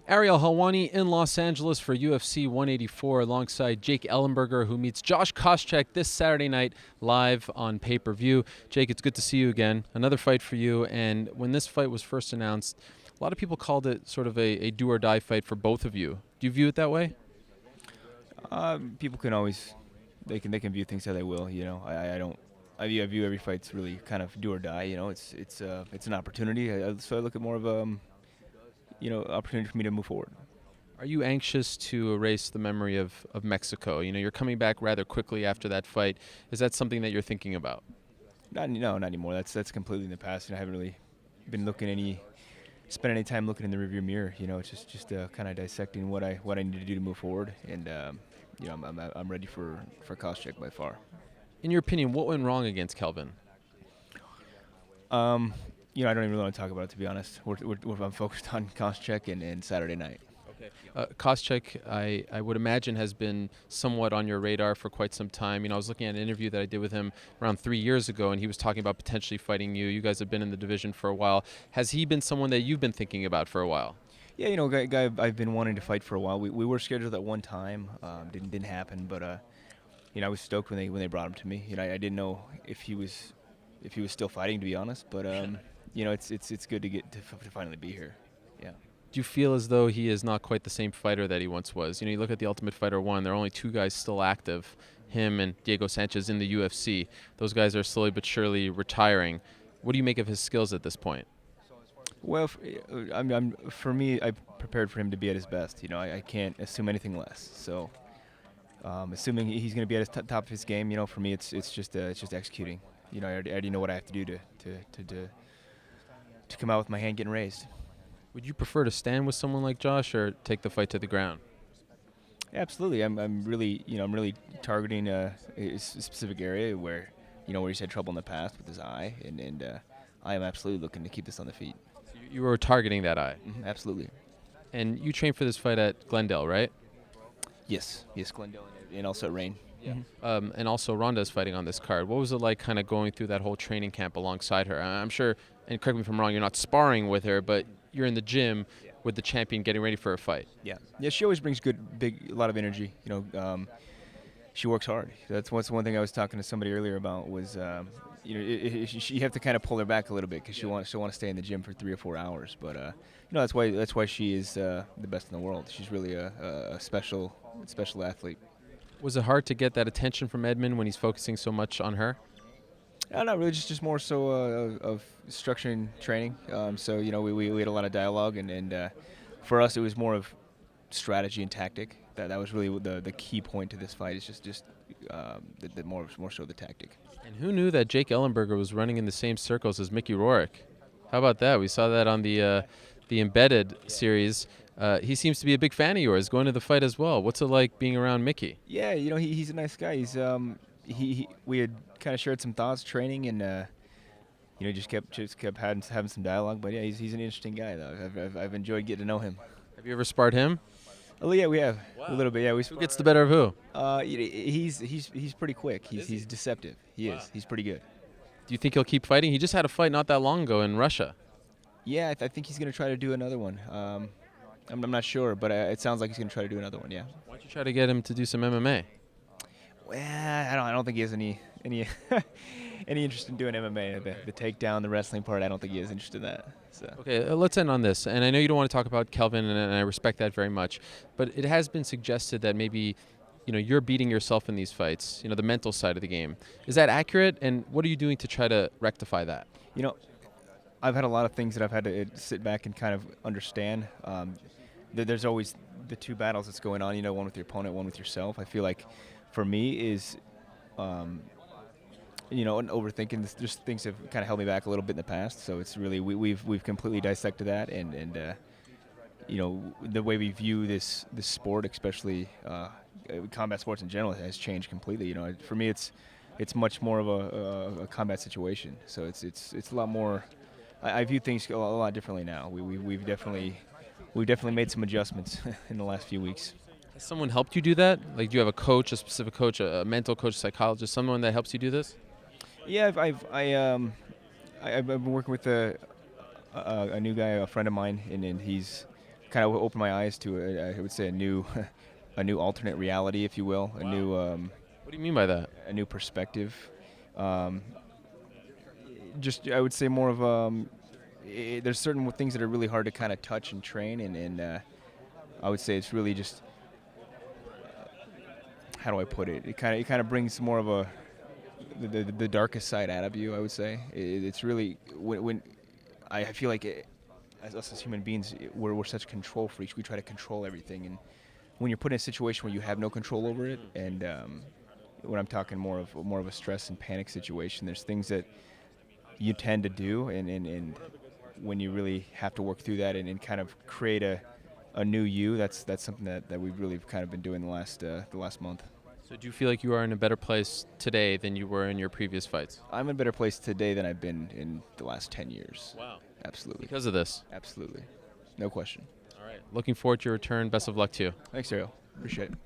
Ariel Helwani in Los Angeles for UFC 184 alongside Jake Ellenberger, who meets Josh Koscheck this Saturday night live on pay-per-view. Jake, it's good to see you again. Another fight for you, and when this fight was first announced, a lot of people called it sort of a do-or-die fight for both of you. Do you view it that way? People can always, they can view things how they will. You know, I don't. I view every fight's really kind of do or die. You know, it's an opportunity. So I look at more of opportunity for me to move forward. Are you anxious to erase the memory of Mexico? You know, you're coming back rather quickly after that fight. Is that something that you're thinking about? Not anymore. That's completely in the past. You know, I haven't really been spend any time looking in the rearview mirror. You know, it's just kind of dissecting what I need to do to move forward, and I'm ready for Koscheck by far. In your opinion, what went wrong against Kelvin? I don't even really want to talk about it, to be honest. I'm focused on Koscheck and Saturday night. Okay. Koscheck, I would imagine, has been somewhat on your radar for quite some time. You know, I was looking at an interview that I did with him around 3 years ago, and he was talking about potentially fighting you. You guys have been in the division for a while. Has he been someone that you've been thinking about for a while? Yeah, you know, guy I've been wanting to fight for a while. We were scheduled at one time, didn't happen, but I was stoked when they brought him to me. You know, I didn't know if he was still fighting, to be honest, but it's good to finally be here. Yeah. Do you feel as though he is not quite the same fighter that he once was? You know, you look at the Ultimate Fighter 1, there are only two guys still active, him and Diego Sanchez in the UFC. Those guys are slowly but surely retiring. What do you make of his skills at this point? Well, for me, I prepared for him to be at his best. You know, I can't assume anything less. So, assuming he's going to be at his top of his game, you know, for me, it's just executing. You know, I already know what I have to do to come out with my hand getting raised. Would you prefer to stand with someone like Josh or take the fight to the ground? Absolutely. I'm really targeting a specific area where he's had trouble in the past with his eye, and I am absolutely looking to keep this on the feet. You were targeting that eye? Mm-hmm, absolutely. And you trained for this fight at Glendale, right? Yes, Glendale, and also at Rain. Yeah. And also Ronda is fighting on this card. What was it like kind of going through that whole training camp alongside her? I'm sure, and correct me if I'm wrong, you're not sparring with her, but you're in the gym with the champion getting ready for a fight. Yeah, she always brings a lot of energy. You know, she works hard. That's one thing I was talking to somebody earlier about was, you have to kind of pull her back a little bit because she'll want to stay in the gym for 3 or 4 hours. But that's why she is the best in the world. She's really a special athlete. Was it hard to get that attention from Edmund when he's focusing so much on her? Not really, just more so of structuring training. So we had a lot of dialogue, and for us it was more of strategy and tactic. That was really the key point to this fight. It's just more so the tactic. And who knew that Jake Ellenberger was running in the same circles as Mickey Rourke? How about that? We saw that on the Embedded series. He seems to be a big fan of yours, going to the fight as well. What's it like being around Mickey? Yeah, he's a nice guy. He's we had kind of shared some thoughts training, and just kept having some dialogue. But yeah, he's an interesting guy though. I've enjoyed getting to know him. Have you ever sparred him? Oh yeah, we have. Wow. A little bit. Yeah, Who gets the better of who? He's pretty quick. He's deceptive. He is. He's pretty good. Do you think he'll keep fighting? He just had a fight not that long ago in Russia. Yeah, I think he's going to try to do another one. I'm not sure, but it sounds like he's going to try to do another one. Yeah. Why don't you try to get him to do some MMA? Well, I don't think he has any interest in doing MMA. The takedown, the wrestling part, I don't think he is interested in that. So. Okay, let's end on this. And I know you don't want to talk about Kelvin, and I respect that very much. But it has been suggested that maybe, you're beating yourself in these fights. The mental side of the game. Is that accurate? And what are you doing to try to rectify that? I've had a lot of things that I've had to sit back and kind of understand. There's always the two battles that's going on. One with your opponent, one with yourself. I feel like, for me, is and overthinking. There's things that have kind of held me back a little bit in the past. So it's really we've completely dissected that, and the way we view this sport, especially combat sports in general, has changed completely. For me, it's much more of a combat situation. So it's a lot more. I view things a lot differently now. We've definitely made some adjustments in the last few weeks. Has someone helped you do that? Like, do you have a coach, a specific coach, a mental coach, psychologist, someone that helps you do this? Yeah, I've been working with a new guy, a friend of mine, and he's kind of opened my eyes to I would say a new a new alternate reality, if you will, a new What do you mean by that? a new perspective. Just I would say more of there's certain things that are really hard to kind of touch and train, and I would say it's really just how do I put it? It kind of brings more of the darkest side out of you. I would say it's really when I feel like as us as human beings, we're such control freaks. We try to control everything, and when you're put in a situation where you have no control over it, and when I'm talking more of a stress and panic situation, there's things that you tend to do, and when you really have to work through that and kind of create a new you, that's something that we've really kind of been doing the last month. So do you feel like you are in a better place today than you were in your previous fights? I'm in a better place today than I've been in the last 10 years. Wow. Absolutely. Because of this? Absolutely. No question. All right. Looking forward to your return. Best of luck to you. Thanks, Ariel. Appreciate it.